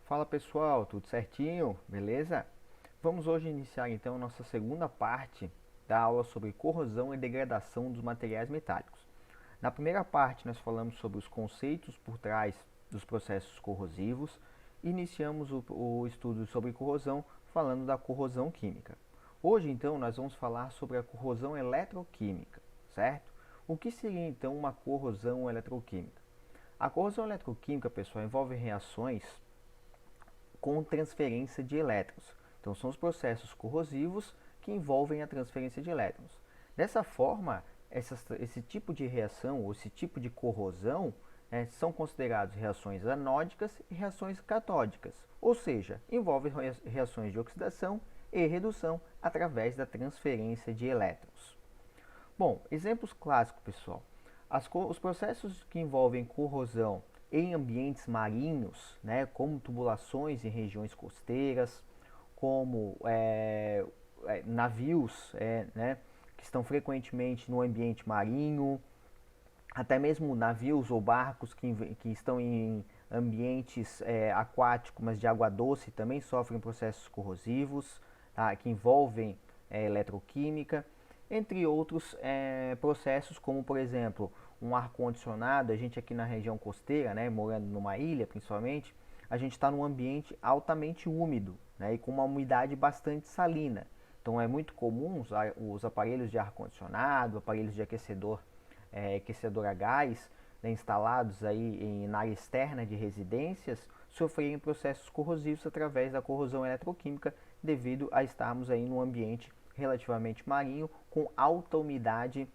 Fala pessoal, tudo certinho? Beleza? Vamos hoje iniciar então nossa segunda parte da aula sobre corrosão e degradação dos materiais metálicos. Na primeira parte nós falamos sobre os conceitos por trás dos processos corrosivos e iniciamos o estudo sobre corrosão falando da corrosão química. Hoje então nós vamos falar sobre a corrosão eletroquímica, certo? O que seria então uma corrosão eletroquímica? A corrosão eletroquímica, pessoal, envolve reações com transferência de elétrons. Então, são os processos corrosivos que envolvem a transferência de elétrons. Dessa forma, esse tipo de reação, ou esse tipo de corrosão, são considerados reações anódicas e reações catódicas, ou seja, envolvem reações de oxidação e redução através da transferência de elétrons. Bom, exemplos clássicos, pessoal. Os processos que envolvem corrosão em ambientes marinhos, né, como tubulações em regiões costeiras, como navios né, que estão frequentemente no ambiente marinho, até mesmo navios ou barcos que estão em ambientes aquáticos, mas de água doce, também sofrem processos corrosivos, tá, que envolvem eletroquímica, entre outros processos, como por exemplo um ar-condicionado. A gente aqui na região costeira, né, morando numa ilha principalmente, a gente está num ambiente altamente úmido, né, e com uma umidade bastante salina. Então é muito comum os aparelhos de ar-condicionado, aparelhos de aquecedor a gás, né, instalados aí na área externa de residências, sofrerem processos corrosivos através da corrosão eletroquímica, devido a estarmos aí num ambiente relativamente marinho, com alta umidade,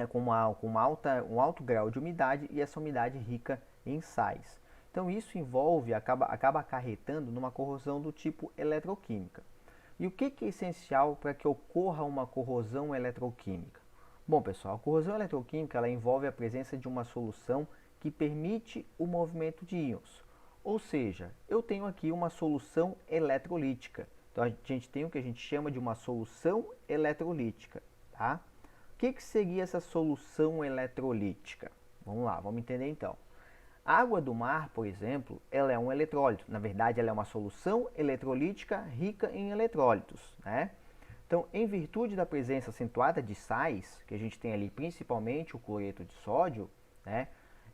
com um alto grau de umidade, e essa umidade rica em sais. Então isso acaba acarretando numa corrosão do tipo eletroquímica. E o que é essencial para que ocorra uma corrosão eletroquímica? Bom, pessoal, a corrosão eletroquímica ela envolve a presença de uma solução que permite o movimento de íons. Ou seja, eu tenho aqui uma solução eletrolítica. Então a gente tem o que a gente chama de uma solução eletrolítica, tá? O que seria essa solução eletrolítica? Vamos lá, vamos entender então. A água do mar, por exemplo, ela é um eletrólito. Na verdade, ela é uma solução eletrolítica rica em eletrólitos, né? Então, em virtude da presença acentuada de sais, que a gente tem ali principalmente o cloreto de sódio, né,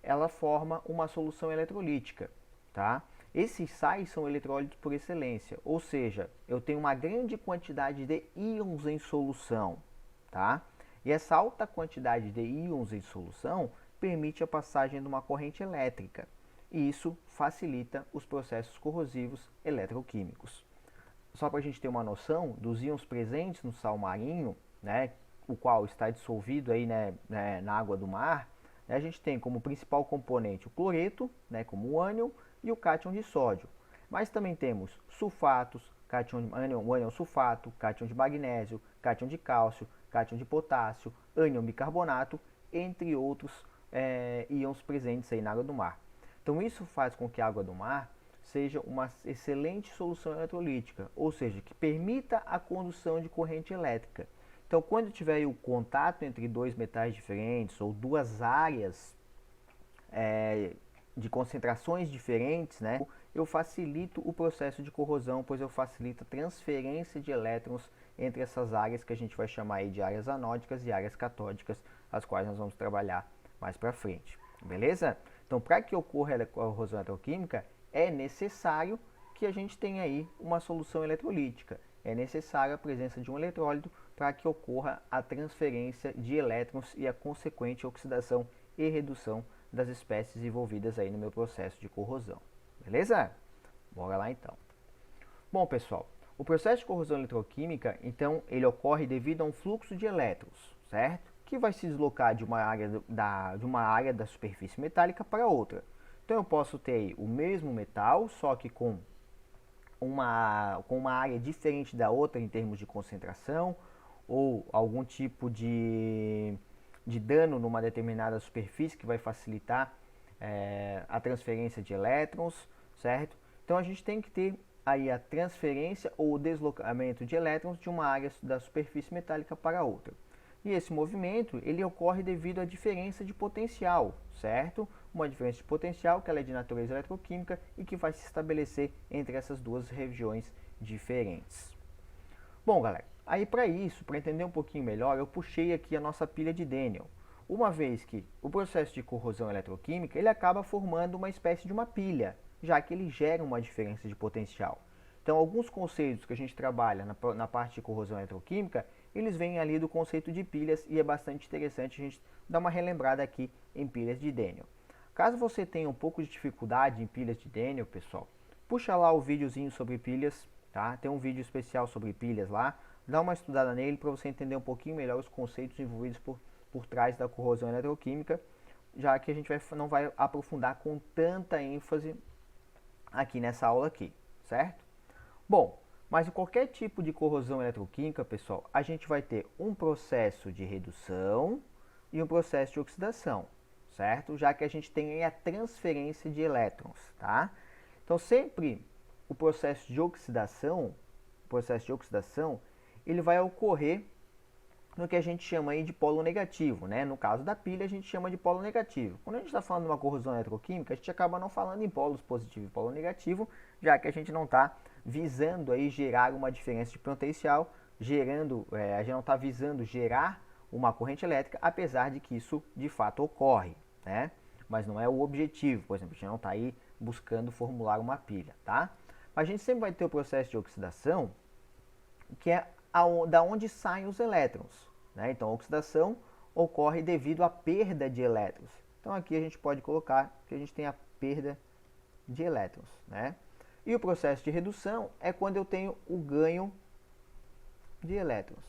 ela forma uma solução eletrolítica, tá? Esses sais são eletrólitos por excelência, ou seja, eu tenho uma grande quantidade de íons em solução, tá? E essa alta quantidade de íons em solução permite a passagem de uma corrente elétrica, e isso facilita os processos corrosivos eletroquímicos. Só para a gente ter uma noção dos íons presentes no sal marinho, né, o qual está dissolvido aí, né, na água do mar, né, a gente tem como principal componente o cloreto, né, como o ânion, e o cátion de sódio. Mas também temos sulfatos, ânion sulfato, cátion de magnésio, cátion de cálcio, cátion de potássio, ânion bicarbonato, entre outros íons presentes aí na água do mar. Então isso faz com que a água do mar seja uma excelente solução eletrolítica, ou seja, que permita a condução de corrente elétrica. Então, quando tiver o contato entre dois metais diferentes ou duas áreas de concentrações diferentes, né, eu facilito o processo de corrosão, pois eu facilito a transferência de elétrons entre essas áreas, que a gente vai chamar aí de áreas anódicas e áreas catódicas, as quais nós vamos trabalhar mais para frente. Beleza? Então, para que ocorra a corrosão eletroquímica, é necessário que a gente tenha aí uma solução eletrolítica. É necessária a presença de um eletrólito para que ocorra a transferência de elétrons e a consequente oxidação e redução das espécies envolvidas aí no meu processo de corrosão. Beleza? Bora lá então. Bom, pessoal, o processo de corrosão eletroquímica, então, ele ocorre devido a um fluxo de elétrons, certo? Que vai se deslocar de uma área da superfície metálica para outra. Então eu posso ter o mesmo metal, só que com uma área diferente da outra em termos de concentração, ou algum tipo de dano numa determinada superfície que vai facilitar a transferência de elétrons, certo? Então a gente tem que ter aí a transferência ou o deslocamento de elétrons de uma área da superfície metálica para outra. E esse movimento ele ocorre devido à diferença de potencial, certo? uma diferença de potencial, que ela é de natureza eletroquímica e que vai se estabelecer entre essas duas regiões diferentes. Bom, galera, aí para isso, para entender um pouquinho melhor, eu puxei aqui a nossa pilha de Daniell. Uma vez que o processo de corrosão eletroquímica, ele acaba formando uma espécie de uma pilha, já que ele gera uma diferença de potencial. Então, alguns conceitos que a gente trabalha na parte de corrosão eletroquímica, eles vêm ali do conceito de pilhas e é bastante interessante a gente dar uma relembrada aqui em pilhas de Daniell. Caso você tenha um pouco de dificuldade em pilhas de Daniell, pessoal, puxa lá o videozinho sobre pilhas, tá? Tem um vídeo especial sobre pilhas lá, dá uma estudada nele para você entender um pouquinho melhor os conceitos envolvidos por trás da corrosão eletroquímica, já que a gente não vai aprofundar com tanta ênfase aqui nessa aula aqui, certo? Bom, mas em qualquer tipo de corrosão eletroquímica, pessoal, a gente vai ter um processo de redução e um processo de oxidação, certo? Já que a gente tem aí a transferência de elétrons, tá? Então, sempre o processo de oxidação, ele vai ocorrer no que a gente chama aí de polo negativo, né? No caso da pilha, a gente chama de polo negativo. Quando a gente está falando de uma corrosão eletroquímica, a gente acaba não falando em polos positivo e polo negativo, já que a gente não está visando aí gerar uma diferença de potencial, a gente não está visando gerar uma corrente elétrica, apesar de que isso de fato ocorre, né? Mas não é o objetivo, por exemplo, a gente não está aí buscando formular uma pilha, tá? Mas a gente sempre vai ter o processo de oxidação, que é da onde saem os elétrons, né? Então, a oxidação ocorre devido à perda de elétrons. Então, aqui a gente pode colocar que a gente tem a perda de elétrons, né? E o processo de redução é quando eu tenho o ganho de elétrons,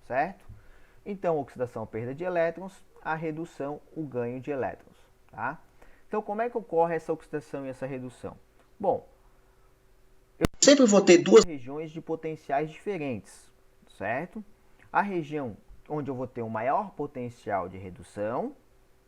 certo? Então, oxidação, perda de elétrons, a redução, o ganho de elétrons, tá? Então, como é que ocorre essa oxidação e essa redução? Bom, eu sempre vou ter duas regiões de potenciais diferentes, certo? A região onde eu vou ter um maior potencial de redução,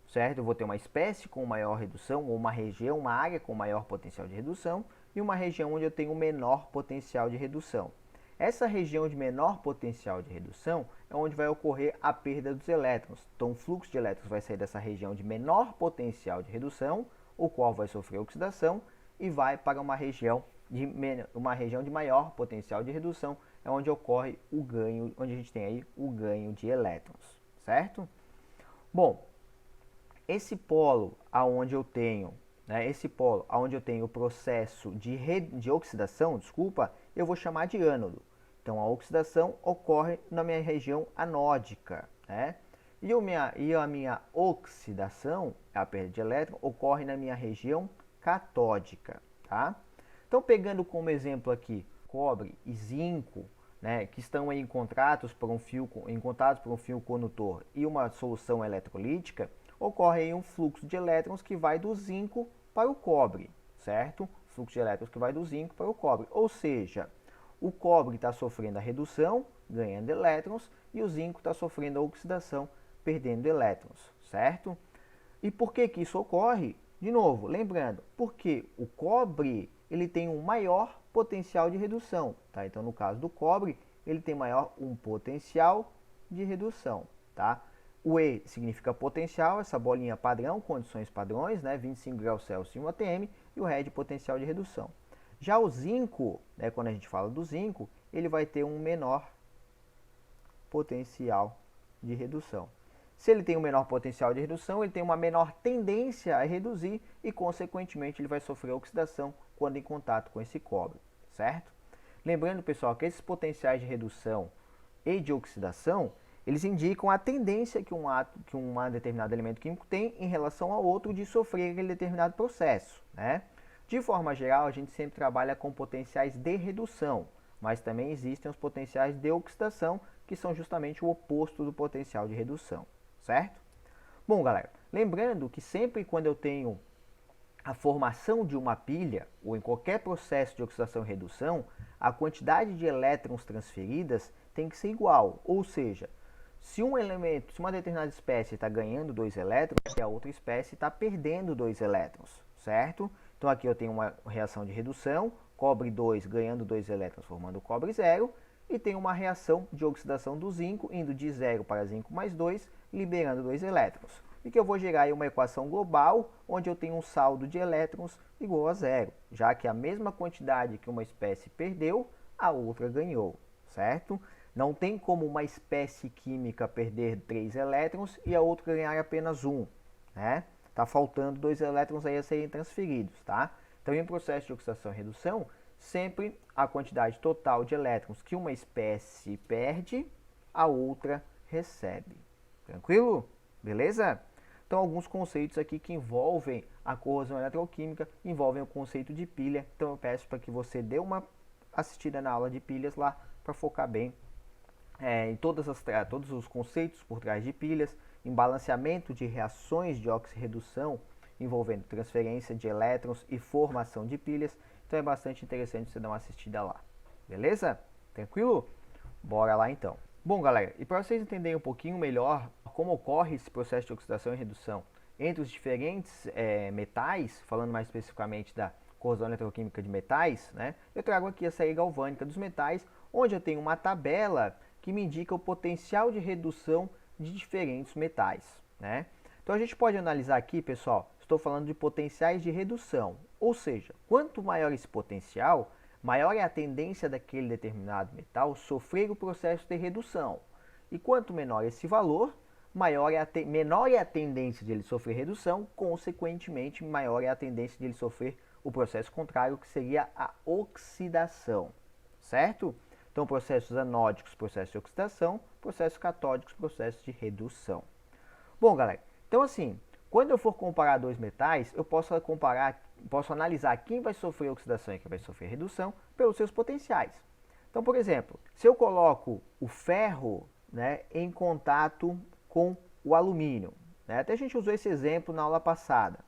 certo? Eu vou ter uma espécie com maior redução, ou uma região, uma área com maior potencial de redução, e uma região onde eu tenho menor potencial de redução. Essa região de menor potencial de redução é onde vai ocorrer a perda dos elétrons. Então, o fluxo de elétrons vai sair dessa região de menor potencial de redução, o qual vai sofrer oxidação, e vai para uma região de maior potencial de redução, é onde ocorre o ganho, onde a gente tem aí o ganho de elétrons, certo? Bom, esse polo aonde eu tenho o processo de oxidação, eu vou chamar de ânodo. Então, a oxidação ocorre na minha região anódica, né? E a minha oxidação, a perda de elétron, ocorre na minha região catódica, tá? Então, pegando como exemplo aqui cobre e zinco, né, que estão aí em contatos por um fio condutor e uma solução eletrolítica, ocorre aí um fluxo de elétrons que vai do zinco para o cobre, certo? Fluxo de elétrons que vai do zinco para o cobre. Ou seja, o cobre está sofrendo a redução, ganhando elétrons, e o zinco está sofrendo a oxidação, perdendo elétrons, certo? E por que que isso ocorre? De novo, lembrando, porque o cobre ele tem um maior potencial de redução, tá? Então, no caso do cobre, ele tem um potencial de redução, tá? O E significa potencial, essa bolinha padrão, condições padrões, né? 25 graus Celsius e 1 atm, e o RED, potencial de redução. Já o zinco, né, quando a gente fala do zinco, ele vai ter um menor potencial de redução. Se ele tem um menor potencial de redução, ele tem uma menor tendência a reduzir e, consequentemente, ele vai sofrer oxidação quando em contato com esse cobre, certo? Lembrando, pessoal, que esses potenciais de redução e de oxidação, eles indicam a tendência que um determinado elemento químico tem em relação ao outro de sofrer aquele determinado processo, né? De forma geral, a gente sempre trabalha com potenciais de redução, mas também existem os potenciais de oxidação, que são justamente o oposto do potencial de redução, certo? Bom, galera, lembrando que sempre quando eu tenho a formação de uma pilha, ou em qualquer processo de oxidação e redução, a quantidade de elétrons transferidas tem que ser igual, ou seja, se uma determinada espécie está ganhando 2 elétrons, a outra espécie está perdendo 2 elétrons, certo? Então aqui eu tenho uma reação de redução, cobre 2 ganhando 2 elétrons, formando cobre 0, e tem uma reação de oxidação do zinco, indo de 0 para zinco mais 2, liberando 2 elétrons. e que eu vou gerar aí uma equação global onde eu tenho um saldo de elétrons igual a zero, já que a mesma quantidade que uma espécie perdeu, a outra ganhou, certo? Não tem como uma espécie química perder 3 elétrons e a outra ganhar apenas 1, né? Tá faltando 2 elétrons aí a serem transferidos, tá? Então, em processo de oxidação e redução, sempre a quantidade total de elétrons que uma espécie perde, a outra recebe. Tranquilo? Beleza? Então, alguns conceitos aqui que envolvem a corrosão eletroquímica, envolvem o conceito de pilha. Então, eu peço para que você dê uma assistida na aula de pilhas lá, para focar bem em todos os conceitos por trás de pilhas, em balanceamento de reações de oxirredução, envolvendo transferência de elétrons e formação de pilhas. Então, é bastante interessante você dar uma assistida lá. Beleza? Tranquilo? Bora lá, então. Bom, galera, e para vocês entenderem um pouquinho melhor como ocorre esse processo de oxidação e redução entre os diferentes metais, falando mais especificamente da corrosão eletroquímica de metais, né, eu trago aqui a série galvânica dos metais, onde eu tenho uma tabela que me indica o potencial de redução de diferentes metais, né? Então a gente pode analisar aqui, pessoal, estou falando de potenciais de redução, ou seja, quanto maior esse potencial, maior é a tendência daquele determinado metal sofrer o processo de redução. E quanto menor esse valor, menor é a tendência de ele sofrer redução, consequentemente, maior é a tendência de ele sofrer o processo contrário, que seria a oxidação, certo? Então, processos anódicos, processos de oxidação, processos catódicos, processos de redução. Bom, galera, então assim, quando eu for comparar dois metais, eu posso analisar quem vai sofrer oxidação e quem vai sofrer redução pelos seus potenciais. Então, por exemplo, se eu coloco o ferro, né, em contato com o alumínio, né, até a gente usou esse exemplo na aula passada.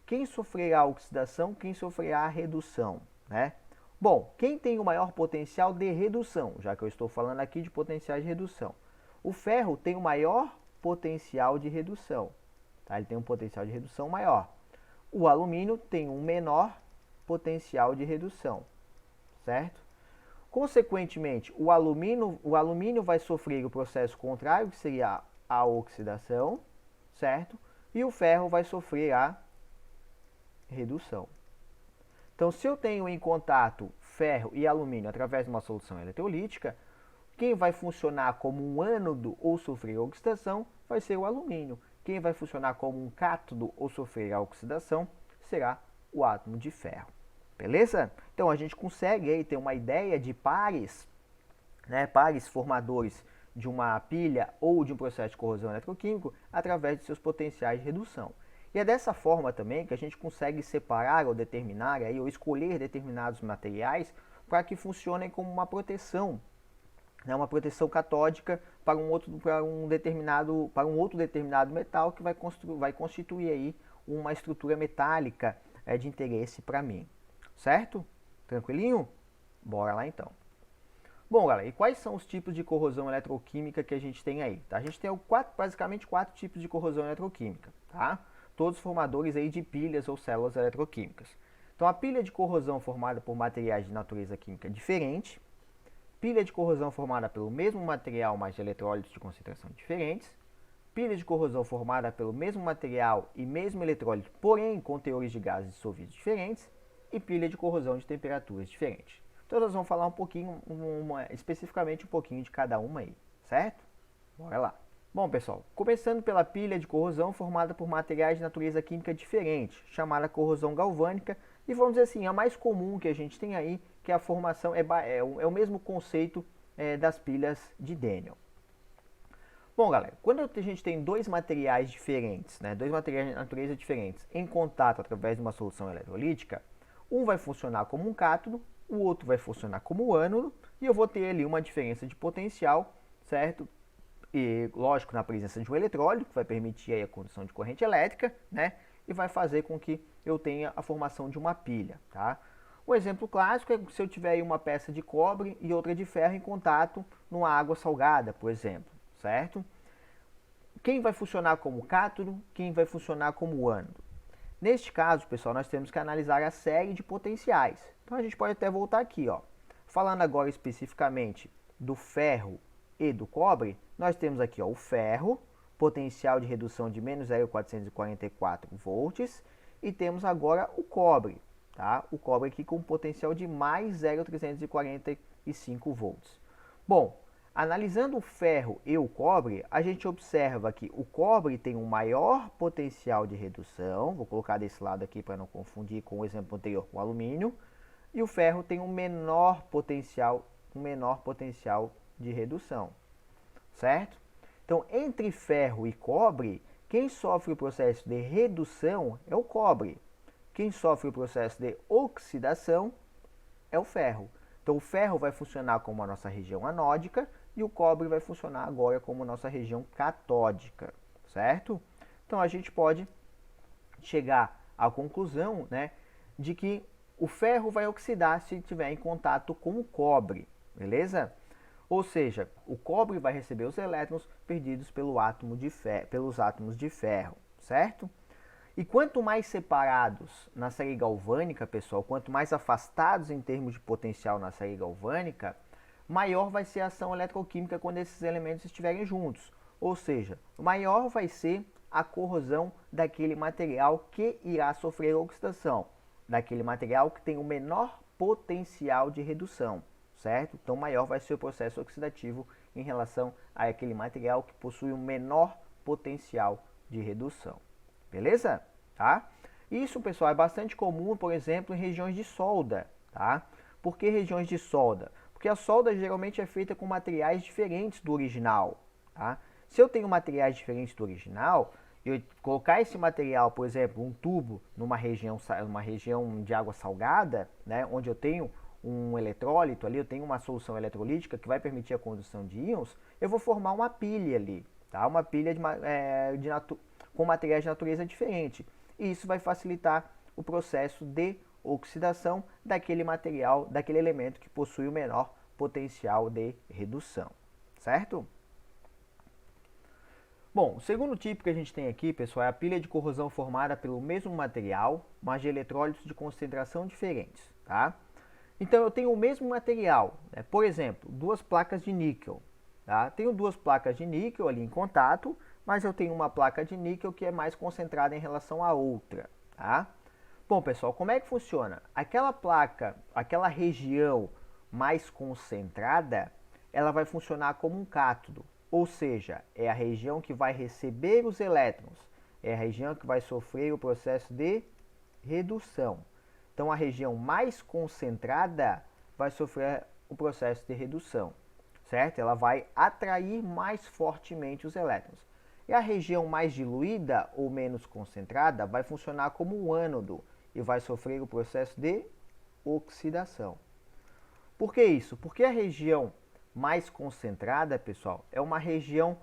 Quem sofrerá a oxidação, quem sofrerá a redução, né? Bom, quem tem o maior potencial de redução, já que eu estou falando aqui de potenciais de redução? O ferro tem o maior potencial de redução, tá? Ele tem um potencial de redução maior. O alumínio tem um menor potencial de redução, certo? Consequentemente, o alumínio vai sofrer o processo contrário, que seria a oxidação, certo? E o ferro vai sofrer a redução. Então, se eu tenho em contato ferro e alumínio através de uma solução eletrolítica, quem vai funcionar como um ânodo ou sofrer oxidação vai ser o alumínio. Quem vai funcionar como um cátodo ou sofrer a oxidação será o átomo de ferro. Beleza? Então, a gente consegue aí ter uma ideia de pares, né, pares formadores de uma pilha ou de um processo de corrosão eletroquímico através de seus potenciais de redução. E é dessa forma também que a gente consegue separar ou determinar aí, ou escolher determinados materiais para que funcionem como uma proteção, né, uma proteção catódica para um outro determinado metal que vai constituir aí uma estrutura metálica de interesse para mim. Certo? Tranquilinho? Bora lá então. Bom, galera, e quais são os tipos de corrosão eletroquímica que a gente tem aí? Tá? A gente tem basicamente 4 tipos de corrosão eletroquímica, tá? Todos formadores aí de pilhas ou células eletroquímicas. Então, a pilha de corrosão formada por materiais de natureza química diferente, pilha de corrosão formada pelo mesmo material, mas de eletrólitos de concentração diferentes, pilha de corrosão formada pelo mesmo material e mesmo eletrólito, porém com teores de gases dissolvidos diferentes, e pilha de corrosão de temperaturas diferentes. Então, nós vamos falar um pouquinho, especificamente um pouquinho de cada uma aí, certo? Bora lá. Bom, pessoal, começando pela pilha de corrosão formada por materiais de natureza química diferente, chamada corrosão galvânica, e vamos dizer assim, a mais comum que a gente tem aí, que a formação é o mesmo conceito das pilhas de Daniell. Bom, galera, quando a gente tem dois materiais diferentes, né, dois materiais de natureza diferentes, em contato através de uma solução eletrolítica, um vai funcionar como um cátodo, o outro vai funcionar como ânodo, e eu vou ter ali uma diferença de potencial, certo? E, lógico, na presença de um eletrólito, que vai permitir aí a condução de corrente elétrica, né? E vai fazer com que eu tenha a formação de uma pilha, tá? Um exemplo clássico é se eu tiver aí uma peça de cobre e outra de ferro em contato numa água salgada, por exemplo, certo? Quem vai funcionar como cátodo, quem vai funcionar como ânodo? Neste caso, pessoal, nós temos que analisar a série de potenciais. Então, a gente pode até voltar aqui, ó. Falando agora especificamente do ferro e do cobre, nós temos aqui, ó, o ferro potencial de redução de menos 0,444 volts. E temos agora o cobre, tá? O cobre aqui com potencial de mais 0,345 volts. Bom, analisando o ferro e o cobre, a gente observa que o cobre tem um maior potencial de redução, vou colocar desse lado aqui para não confundir com o exemplo anterior com o alumínio, e o ferro tem um menor potencial de redução, certo? Então, entre ferro e cobre, quem sofre o processo de redução é o cobre. Quem sofre o processo de oxidação é o ferro. Então, o ferro vai funcionar como a nossa região anódica e o cobre vai funcionar agora como a nossa região catódica, certo? Então, a gente pode chegar à conclusão, né, de que o ferro vai oxidar se estiver em contato com o cobre, beleza? Ou seja, o cobre vai receber os elétrons perdidos pelos átomos de ferro, certo? E quanto mais separados na série galvânica, pessoal, quanto mais afastados em termos de potencial na série galvânica, maior vai ser a ação eletroquímica quando esses elementos estiverem juntos. Ou seja, maior vai ser a corrosão daquele material que irá sofrer oxidação, daquele material que tem o menor potencial de redução, certo? Então, maior vai ser o processo oxidativo em relação a aquele material que possui um menor potencial de redução. Beleza? Tá? Isso, pessoal, é bastante comum, por exemplo, em regiões de solda, tá? Por que regiões de solda? Porque a solda geralmente é feita com materiais diferentes do original, tá? Se eu tenho materiais diferentes do original, eu colocar esse material, por exemplo, um tubo numa região de água salgada, né, onde eu tenho um eletrólito ali, eu tenho uma solução eletrolítica que vai permitir a condução de íons, eu vou formar uma pilha ali, tá? Uma pilha com materiais de natureza diferente. E isso vai facilitar o processo de oxidação daquele material, daquele elemento que possui o menor potencial de redução, certo? Bom, o segundo tipo que a gente tem aqui, pessoal, é a pilha de corrosão formada pelo mesmo material, mas de eletrólitos de concentração diferentes, tá? Então, eu tenho o mesmo material, né? Por exemplo, duas placas de níquel, tá? Tenho duas placas de níquel ali em contato, mas eu tenho uma placa de níquel que é mais concentrada em relação à outra, tá? Bom, pessoal, como é que funciona? Aquela placa, aquela região mais concentrada, ela vai funcionar como um cátodo, ou seja, é a região que vai receber os elétrons, é a região que vai sofrer o processo de redução. Então, a região mais concentrada vai sofrer o processo de redução, certo? Ela vai atrair mais fortemente os elétrons. E a região mais diluída ou menos concentrada vai funcionar como um ânodo e vai sofrer o processo de oxidação. Por que isso? Porque a região mais concentrada, pessoal, é uma região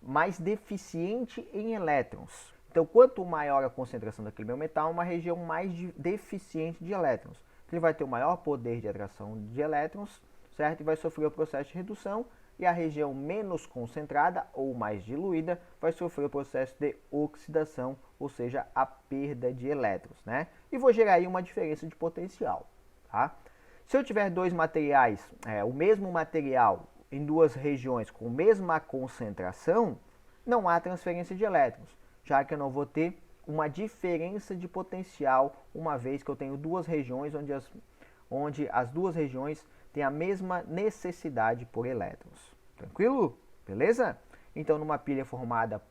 mais deficiente em elétrons. Então, quanto maior a concentração daquele meu metal, uma região mais deficiente de elétrons. Ele vai ter o maior poder de atração de elétrons, certo? E vai sofrer o processo de redução. E a região menos concentrada ou mais diluída vai sofrer o processo de oxidação, ou seja, a perda de elétrons, né? E vou gerar aí uma diferença de potencial, tá? Se eu tiver dois materiais, o mesmo material em duas regiões com mesma concentração, não há transferência de elétrons, já que eu não vou ter uma diferença de potencial, uma vez que eu tenho duas regiões onde as duas regiões têm a mesma necessidade por elétrons. Tranquilo? Beleza? Então, numa pilha formada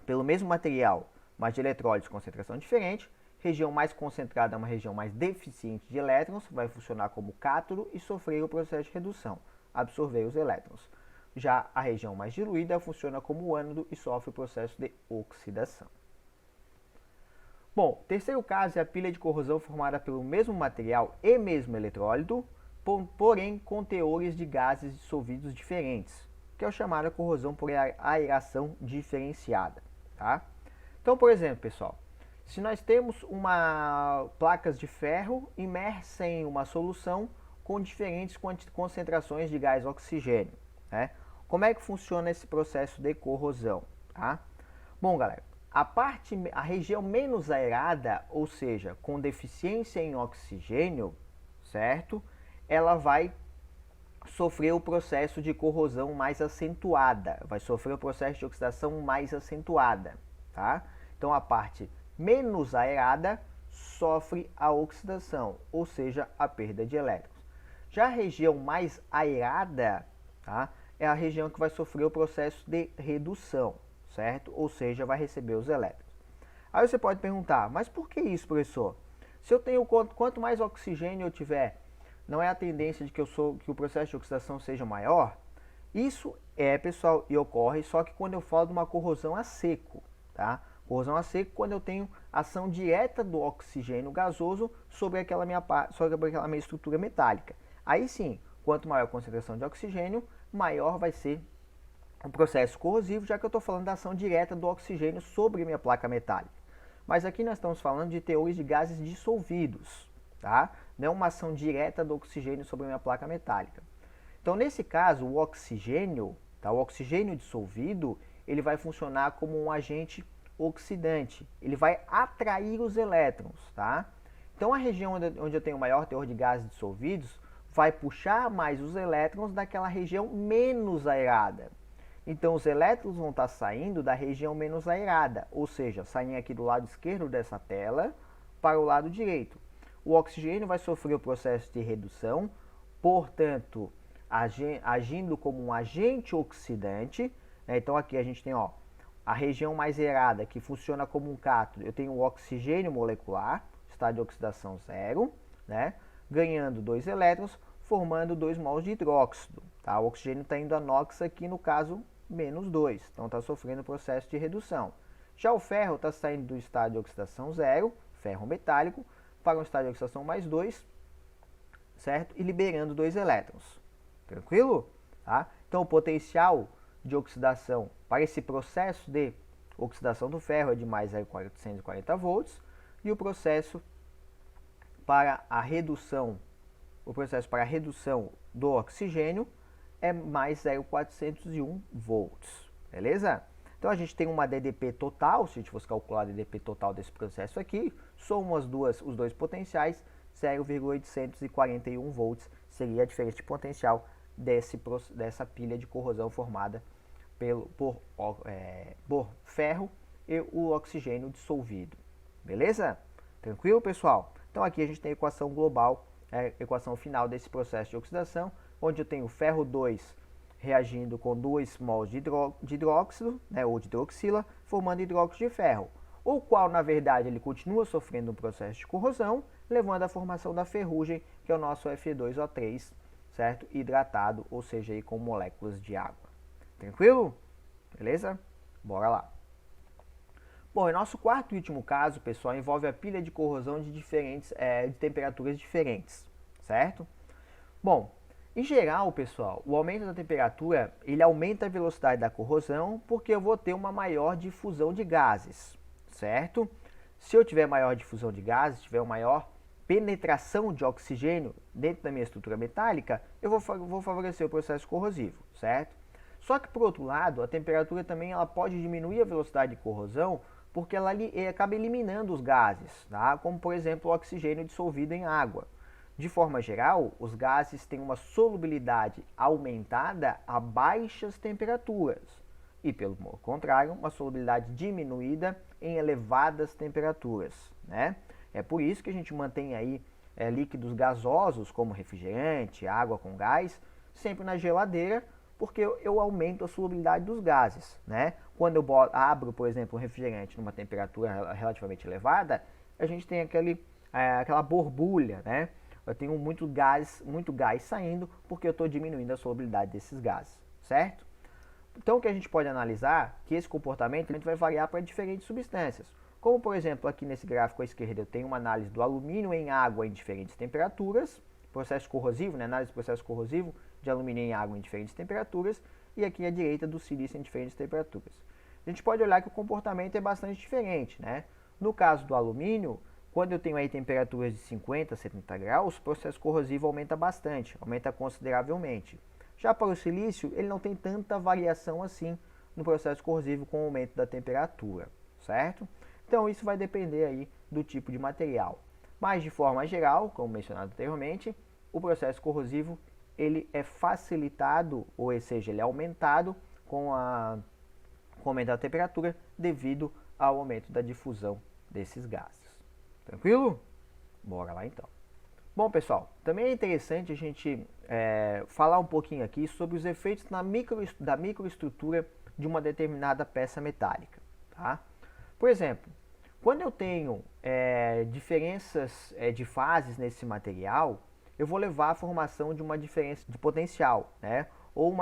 pelo mesmo material, mas de eletrólitos de concentração diferente, região mais concentrada é uma região mais deficiente de elétrons, vai funcionar como cátodo e sofrer o processo de redução, absorver os elétrons. Já a região mais diluída funciona como ânodo e sofre o processo de oxidação. Bom, terceiro caso é a pilha de corrosão formada pelo mesmo material e mesmo eletrólito, porém com teores de gases dissolvidos diferentes, que é o chamado corrosão por aeração diferenciada, tá? Então, por exemplo, pessoal, se nós temos placas de ferro imersas em uma solução com diferentes concentrações de gás oxigênio, né? Como é que funciona esse processo de corrosão, tá? Bom, galera, a região menos aerada, ou seja, com deficiência em oxigênio, certo? Ela vai sofrer o processo de corrosão mais acentuada, vai sofrer o processo de oxidação mais acentuada, tá? Então a parte menos aerada sofre a oxidação, ou seja, a perda de elétrons. Já a região mais aerada, tá, é a região que vai sofrer o processo de redução, certo? Ou seja, vai receber os elétrons. Aí você pode perguntar, mas por que isso, professor? Se eu tenho quanto mais oxigênio eu tiver, não é a tendência de que o processo de oxidação seja maior? Isso é, pessoal, e ocorre só que quando eu falo de uma corrosão a seco, tá? Corrosão a seco quando eu tenho ação direta do oxigênio gasoso sobre aquela minha estrutura metálica. Aí sim, quanto maior a concentração de oxigênio, maior vai ser o processo corrosivo, já que eu estou falando da ação direta do oxigênio sobre a minha placa metálica. Mas aqui nós estamos falando de teores de gases dissolvidos, tá? Não é uma ação direta do oxigênio sobre a minha placa metálica. Então, nesse caso, o oxigênio, tá? O oxigênio dissolvido, ele vai funcionar como um agente oxidante. Ele vai atrair os elétrons, tá? Então, a região onde eu tenho maior teor de gases dissolvidos vai puxar mais os elétrons daquela região menos aerada. Então, os elétrons vão estar saindo da região menos aerada, ou seja, saindo aqui do lado esquerdo dessa tela para o lado direito. O oxigênio vai sofrer o processo de redução, portanto, agindo como um agente oxidante, né? Então, aqui a gente tem a região mais aerada, que funciona como um cátodo. Eu tenho o oxigênio molecular, estado de oxidação zero, né? Ganhando 2 elétrons, formando 2 mols de hidróxido. Tá? O oxigênio está indo a NOx aqui, no caso, menos 2. Então, está sofrendo o processo de redução. Já o ferro está saindo do estado de oxidação zero, ferro metálico, para um estado de oxidação mais 2, certo? E liberando 2 elétrons. Tranquilo? Tá? Então, o potencial de oxidação para esse processo de oxidação do ferro é de mais 0,440 volts e o processo para a redução do oxigênio é mais 0,401 volts, beleza? Então a gente tem uma DDP total, se a gente fosse calcular a DDP total desse processo aqui, soma os dois potenciais, 0,841 volts seria a diferença de potencial dessa pilha de corrosão formada por ferro e o oxigênio dissolvido, beleza? Tranquilo, pessoal? Então aqui a gente tem a equação global, a equação final desse processo de oxidação, onde eu tenho ferro 2 reagindo com 2 mols de hidróxido, né, ou de hidroxila, formando hidróxido de ferro, o qual, na verdade, ele continua sofrendo um processo de corrosão, levando à formação da ferrugem, que é o nosso Fe2O3, certo? Hidratado, ou seja, aí com moléculas de água. Tranquilo? Beleza? Bora lá. Bom, e nosso quarto e último caso, pessoal, envolve a pilha de corrosão de temperaturas diferentes, certo? Bom, em geral, pessoal, o aumento da temperatura, ele aumenta a velocidade da corrosão porque eu vou ter uma maior difusão de gases, certo? Se eu tiver maior difusão de gases, tiver uma maior penetração de oxigênio dentro da minha estrutura metálica, eu vou favorecer o processo corrosivo, certo? Só que, por outro lado, a temperatura também ela pode diminuir a velocidade de corrosão porque ela acaba eliminando os gases, tá? Como, por exemplo, o oxigênio dissolvido em água. De forma geral, os gases têm uma solubilidade aumentada a baixas temperaturas e, pelo contrário, uma solubilidade diminuída em elevadas temperaturas, né? É por isso que a gente mantém aí líquidos gasosos, como refrigerante, água com gás, sempre na geladeira, porque eu aumento a solubilidade dos gases, né? Quando eu abro, por exemplo, um refrigerante numa temperatura relativamente elevada, a gente tem aquela borbulha, né? Eu tenho muito gás saindo porque eu estou diminuindo a solubilidade desses gases, certo? Então, o que a gente pode analisar é que esse comportamento vai variar para diferentes substâncias. Como, por exemplo, aqui nesse gráfico à esquerda eu tenho uma análise do alumínio em água em diferentes temperaturas, processo corrosivo, né? Análise do processo corrosivo de alumínio em água em diferentes temperaturas, e aqui à direita do silício em diferentes temperaturas. A gente pode olhar que o comportamento é bastante diferente, né? No caso do alumínio, quando eu tenho aí temperaturas de 50 a 70 graus, o processo corrosivo aumenta bastante, aumenta consideravelmente. Já para o silício, ele não tem tanta variação assim no processo corrosivo com o aumento da temperatura, certo? Então isso vai depender aí do tipo de material. Mas de forma geral, como mencionado anteriormente, o processo corrosivo ele é facilitado, ou seja, ele é aumentado com o aumento da temperatura devido ao aumento da difusão desses gases. Tranquilo? Bora lá então. Bom, pessoal, também é interessante a gente falar um pouquinho aqui sobre os efeitos da microestrutura de uma determinada peça metálica. Tá? Por exemplo, quando eu tenho diferenças de fases nesse material, eu vou levar à formação de uma diferença de potencial, né? Ou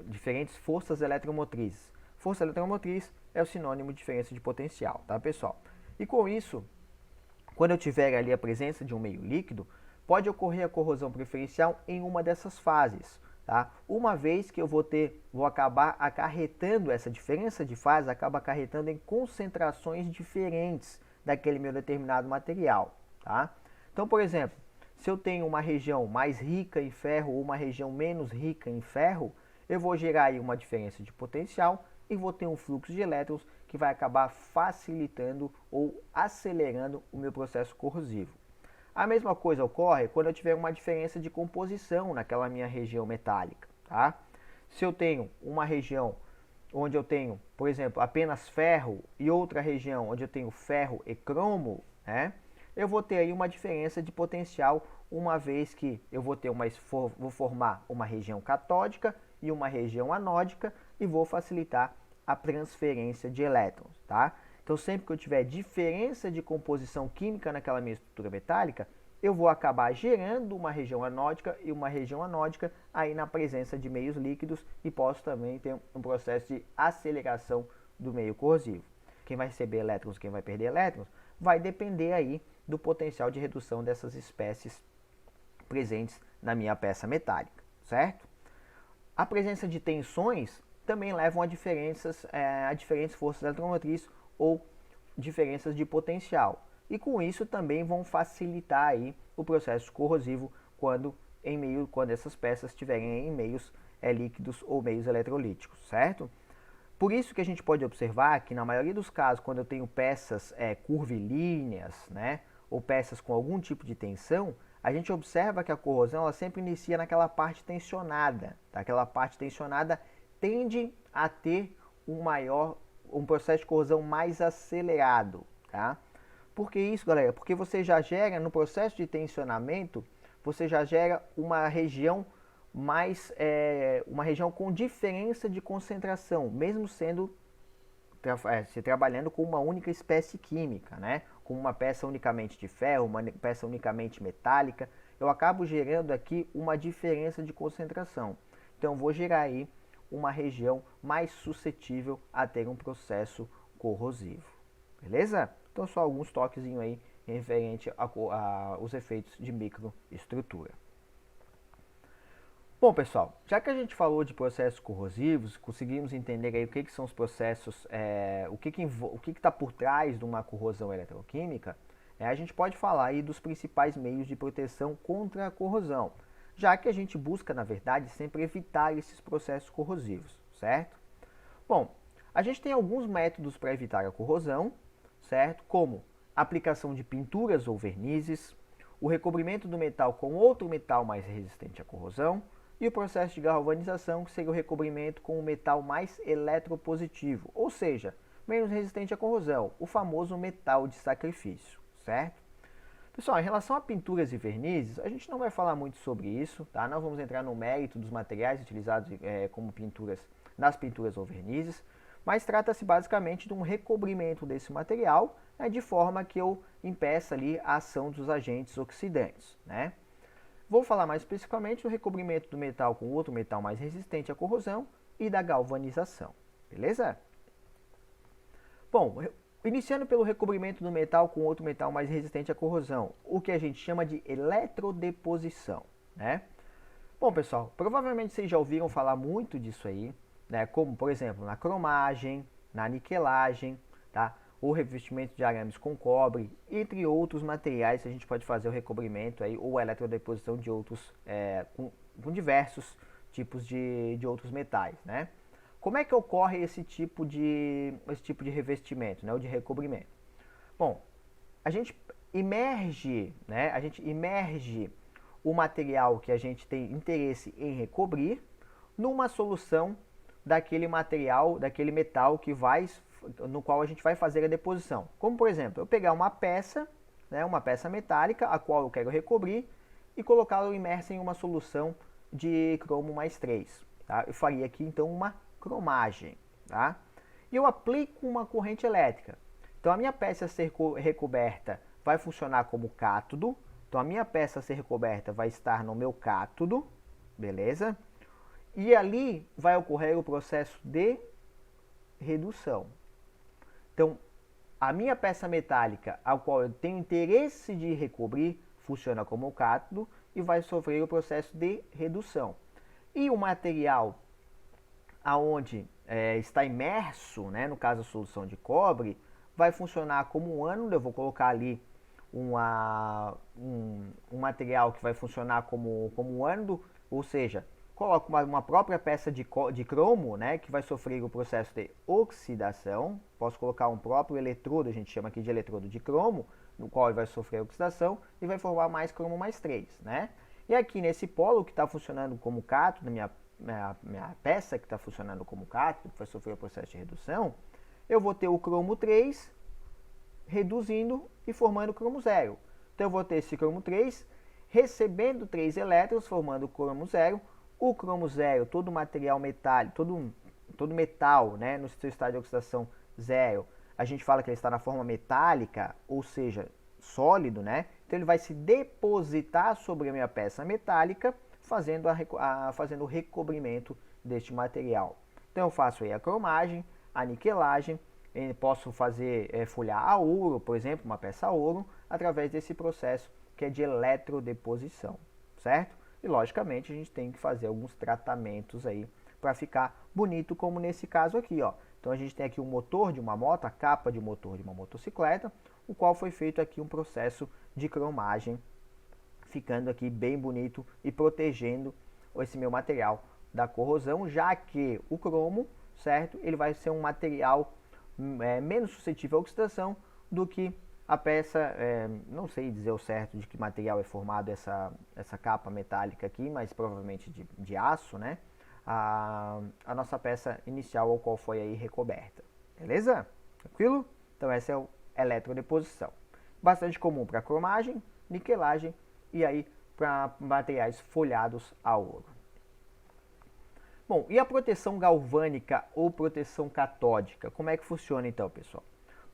diferentes forças eletromotrizes. Força eletromotriz é o sinônimo de diferença de potencial, tá, pessoal? E com isso, quando eu tiver ali a presença de um meio líquido, pode ocorrer a corrosão preferencial em uma dessas fases, tá? Uma vez que eu vou acabar acarretando essa diferença de fase, acaba acarretando em concentrações diferentes daquele meu determinado material, tá? Então, por exemplo, se eu tenho uma região mais rica em ferro ou uma região menos rica em ferro, eu vou gerar aí uma diferença de potencial e vou ter um fluxo de elétrons que vai acabar facilitando ou acelerando o meu processo corrosivo. A mesma coisa ocorre quando eu tiver uma diferença de composição naquela minha região metálica. Tá? Se eu tenho uma região onde eu tenho, por exemplo, apenas ferro e outra região onde eu tenho ferro e cromo, né, eu vou ter aí uma diferença de potencial, uma vez que eu vou formar uma região catódica e uma região anódica e vou facilitar a transferência de elétrons, tá? Então, sempre que eu tiver diferença de composição química naquela minha estrutura metálica, eu vou acabar gerando uma região anódica e uma região anódica aí na presença de meios líquidos e posso também ter um processo de aceleração do meio corrosivo. Quem vai receber elétrons, quem vai perder elétrons, vai depender aí do potencial de redução dessas espécies presentes na minha peça metálica, certo? A presença de tensões também levam a diferentes forças eletromotrizes ou diferenças de potencial. E com isso também vão facilitar aí o processo corrosivo quando essas peças estiverem em meios líquidos ou meios eletrolíticos, certo? Por isso que a gente pode observar que na maioria dos casos, quando eu tenho peças curvilíneas, né, ou peças com algum tipo de tensão, a gente observa que a corrosão ela sempre inicia naquela parte tensionada. Tá? Aquela parte tensionada tende a ter um processo de corrosão mais acelerado. Tá? Por que isso, galera? Porque você já gera, no processo de tensionamento, você já gera uma região uma região com diferença de concentração, mesmo se trabalhando com uma única espécie química, né? Com uma peça unicamente de ferro, uma peça unicamente metálica, eu acabo gerando aqui uma diferença de concentração. Então, vou gerar aí uma região mais suscetível a ter um processo corrosivo. Beleza? Então, só alguns toquezinhos aí referente aos efeitos de microestrutura. Bom, pessoal, já que a gente falou de processos corrosivos, conseguimos entender aí o que são os processos, o que está por trás de uma corrosão eletroquímica, a gente pode falar aí dos principais meios de proteção contra a corrosão, já que a gente busca, na verdade, sempre evitar esses processos corrosivos, certo? Bom, a gente tem alguns métodos para evitar a corrosão, certo? Como aplicação de pinturas ou vernizes, o recobrimento do metal com outro metal mais resistente à corrosão, e o processo de galvanização, que seria o recobrimento com um metal mais eletropositivo, ou seja, menos resistente à corrosão, o famoso metal de sacrifício, certo? Pessoal, em relação a pinturas e vernizes, a gente não vai falar muito sobre isso, tá? Nós vamos entrar no mérito dos materiais utilizados como pinturas nas pinturas ou vernizes, mas trata-se basicamente de um recobrimento desse material, de forma que eu impeça ali a ação dos agentes oxidantes, né? Vou falar mais especificamente do recobrimento do metal com outro metal mais resistente à corrosão e da galvanização, beleza? Bom, iniciando pelo recobrimento do metal com outro metal mais resistente à corrosão, o que a gente chama de eletrodeposição, né? Bom, pessoal, provavelmente vocês já ouviram falar muito disso aí, né? Como, por exemplo, na cromagem, na niquelagem, tá? Ou revestimento de arames com cobre, entre outros materiais, a gente pode fazer o recobrimento aí, ou a eletrodeposição de outros, com diversos tipos de outros metais, né? Como é que ocorre esse tipo de revestimento, né, ou de recobrimento? Bom, a gente imerge o material que a gente tem interesse em recobrir numa solução daquele material, daquele metal no qual a gente vai fazer a deposição. Como, por exemplo, eu pegar uma peça, né, uma peça metálica, a qual eu quero recobrir, e colocá-la imersa em uma solução de cromo mais 3. Tá? Eu faria aqui, então, uma cromagem. Tá? E eu aplico uma corrente elétrica. Então, a minha peça a ser recoberta vai funcionar como cátodo. Então, a minha peça a ser recoberta vai estar no meu cátodo, beleza? E ali vai ocorrer o processo de redução. Então, a minha peça metálica, a qual eu tenho interesse de recobrir, funciona como cátodo e vai sofrer o processo de redução. E o material aonde está imerso, né, no caso a solução de cobre, vai funcionar como um ânodo. Eu vou colocar ali um material que vai funcionar como um ânodo, ou seja, coloco uma própria peça de cromo, né, que vai sofrer o processo de oxidação. Posso colocar um próprio eletrodo, a gente chama aqui de eletrodo de cromo, no qual ele vai sofrer oxidação e vai formar mais cromo mais 3, né? E aqui nesse polo que está funcionando como cátodo, minha peça que está funcionando como cátodo, que vai sofrer o processo de redução, eu vou ter o cromo 3 reduzindo e formando cromo 0. Então eu vou ter esse cromo 3 recebendo 3 elétrons, formando o cromo 0. O cromo 0, todo material metálico, todo metal, né, no seu estado de oxidação 0, a gente fala que ele está na forma metálica, ou seja, sólido, né? Então ele vai se depositar sobre a minha peça metálica, fazendo o recobrimento deste material. Então eu faço aí a cromagem, a niquelagem, posso fazer folhar a ouro, por exemplo, uma peça a ouro, através desse processo que é de eletrodeposição, certo? E logicamente a gente tem que fazer alguns tratamentos aí para ficar bonito, como nesse caso aqui, ó. Então a gente tem aqui o motor de uma moto, a capa de motor de uma motocicleta, o qual foi feito aqui um processo de cromagem, ficando aqui bem bonito e protegendo esse meu material da corrosão, já que o cromo, certo, ele vai ser um material menos suscetível à oxidação do que a peça, não sei dizer o certo de que material é formado essa capa metálica aqui, mas provavelmente de aço, né? A nossa peça inicial, ao qual foi aí recoberta. Beleza? Tranquilo? Então essa é a eletrodeposição. Bastante comum para cromagem, niquelagem e aí para materiais folhados a ouro. Bom, e a proteção galvânica ou proteção catódica? Como é que funciona então, pessoal?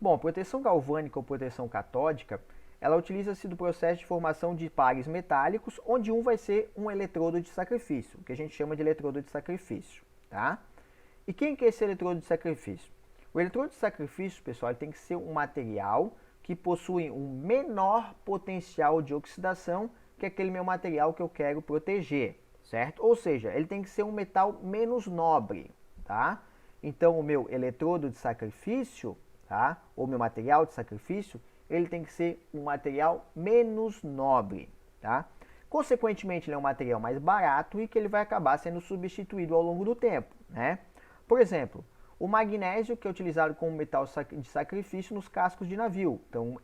Bom, a proteção galvânica ou proteção catódica, ela utiliza-se do processo de formação de pares metálicos, onde um vai ser um eletrodo de sacrifício, que a gente chama de eletrodo de sacrifício, tá? E quem que é esse eletrodo de sacrifício? O eletrodo de sacrifício, pessoal, ele tem que ser um material que possui um menor potencial de oxidação que aquele meu material que eu quero proteger, certo? Ou seja, ele tem que ser um metal menos nobre, tá? Então, o meu eletrodo de sacrifício, tá? Ou meu material de sacrifício, ele tem que ser um material menos nobre, tá? Consequentemente, ele é um material mais barato e que ele vai acabar sendo substituído ao longo do tempo, né? Por exemplo, o magnésio, que é utilizado como metal de sacrifício nos cascos de navio. Então,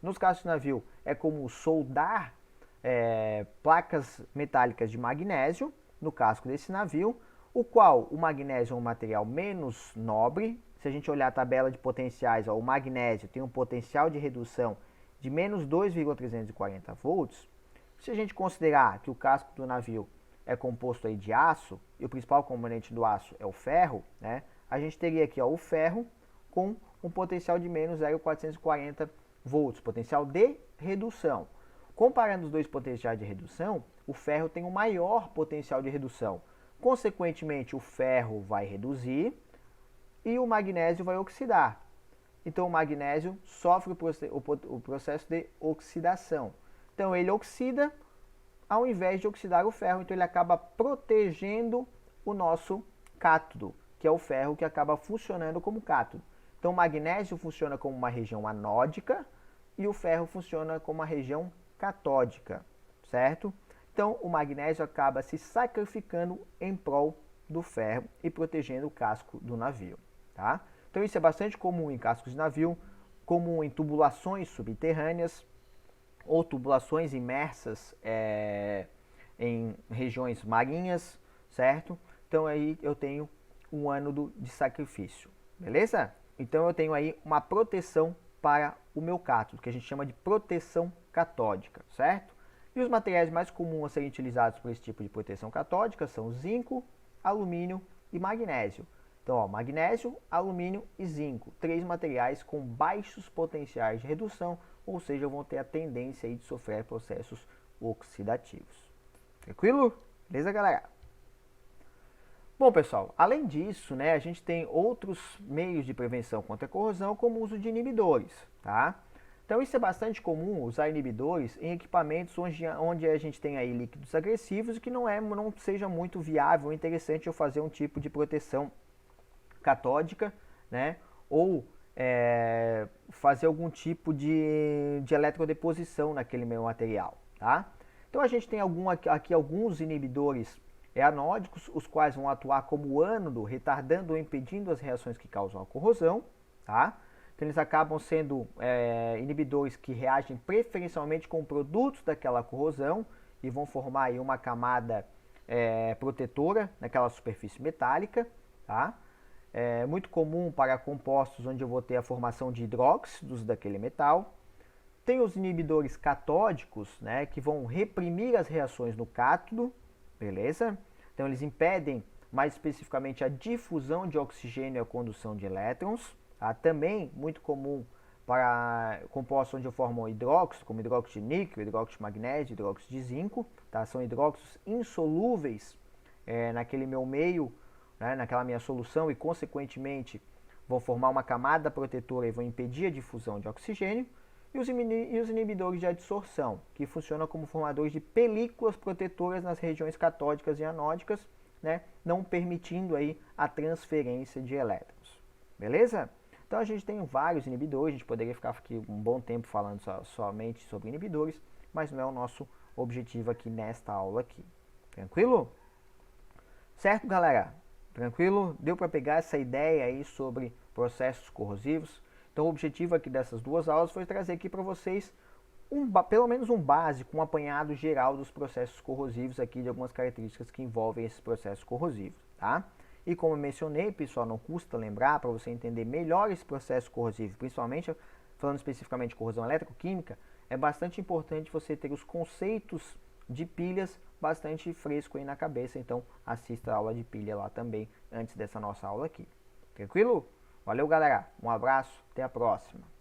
nos cascos de navio é como soldar placas metálicas de magnésio no casco desse navio, o qual o magnésio é um material menos nobre. Se a gente olhar a tabela de potenciais, ó, o magnésio tem um potencial de redução de menos 2,340 volts. Se a gente considerar que o casco do navio é composto aí de aço, e o principal componente do aço é o ferro, né? A gente teria aqui, ó, o ferro com um potencial de menos 0,440 volts, potencial de redução. Comparando os dois potenciais de redução, o ferro tem um maior potencial de redução. Consequentemente, o ferro vai reduzir e o magnésio vai oxidar. Então, o magnésio sofre o processo de oxidação. Então, ele oxida ao invés de oxidar o ferro. Então, ele acaba protegendo o nosso cátodo, que é o ferro que acaba funcionando como cátodo. Então, o magnésio funciona como uma região anódica e o ferro funciona como uma região catódica, certo? Então, o magnésio acaba se sacrificando em prol do ferro e protegendo o casco do navio, tá? Então, isso é bastante comum em cascos de navio, comum em tubulações subterrâneas, ou tubulações imersas em regiões marinhas, certo? Então aí eu tenho um ânodo de sacrifício, beleza? Então eu tenho aí uma proteção para o meu cátodo, que a gente chama de proteção catódica, certo? E os materiais mais comuns a serem utilizados por esse tipo de proteção catódica são zinco, alumínio e magnésio. Então, ó, magnésio, alumínio e zinco, 3 materiais com baixos potenciais de redução, ou seja, vão ter a tendência aí de sofrer processos oxidativos. Tranquilo? Beleza, galera? Bom, pessoal, além disso, né, a gente tem outros meios de prevenção contra a corrosão, como o uso de inibidores, tá? Então, isso é bastante comum, usar inibidores em equipamentos onde a gente tem aí líquidos agressivos e que não seja muito viável ou interessante eu fazer um tipo de proteção catódica, né? Ou fazer algum tipo de eletrodeposição naquele meu material, tá? Então a gente tem aqui alguns inibidores anódicos, os quais vão atuar como ânodo, retardando ou impedindo as reações que causam a corrosão, tá? Então eles acabam sendo inibidores que reagem preferencialmente com produtos daquela corrosão e vão formar aí uma camada protetora naquela superfície metálica, tá? É muito comum para compostos onde eu vou ter a formação de hidróxidos daquele metal. Tem os inibidores catódicos, né, que vão reprimir as reações no cátodo, beleza? Então eles impedem mais especificamente a difusão de oxigênio e a condução de elétrons. Tá? Também muito comum para compostos onde eu formo hidróxido, como hidróxido de níquel, hidróxido de magnésio, hidróxido de zinco. Tá? São hidróxidos insolúveis naquele meu meio, né, naquela minha solução e, consequentemente, vão formar uma camada protetora e vão impedir a difusão de oxigênio. E os inibidores de adsorção, que funcionam como formadores de películas protetoras nas regiões catódicas e anódicas, né, não permitindo aí a transferência de elétrons. Beleza? Então a gente tem vários inibidores, a gente poderia ficar aqui um bom tempo falando somente sobre inibidores, mas não é o nosso objetivo aqui nesta aula aqui. Tranquilo? Certo, galera? Tranquilo? Deu para pegar essa ideia aí sobre processos corrosivos? Então o objetivo aqui dessas duas aulas foi trazer aqui para vocês pelo menos um básico, um apanhado geral dos processos corrosivos aqui, de algumas características que envolvem esses processos corrosivos, tá? E como eu mencionei, pessoal, não custa lembrar, para você entender melhor esse processo corrosivo, principalmente falando especificamente de corrosão eletroquímica, é bastante importante você ter os conceitos de pilhas bastante fresco aí na cabeça, então assista a aula de pilha lá também, antes dessa nossa aula aqui. Tranquilo? Valeu, galera. Um abraço, até a próxima.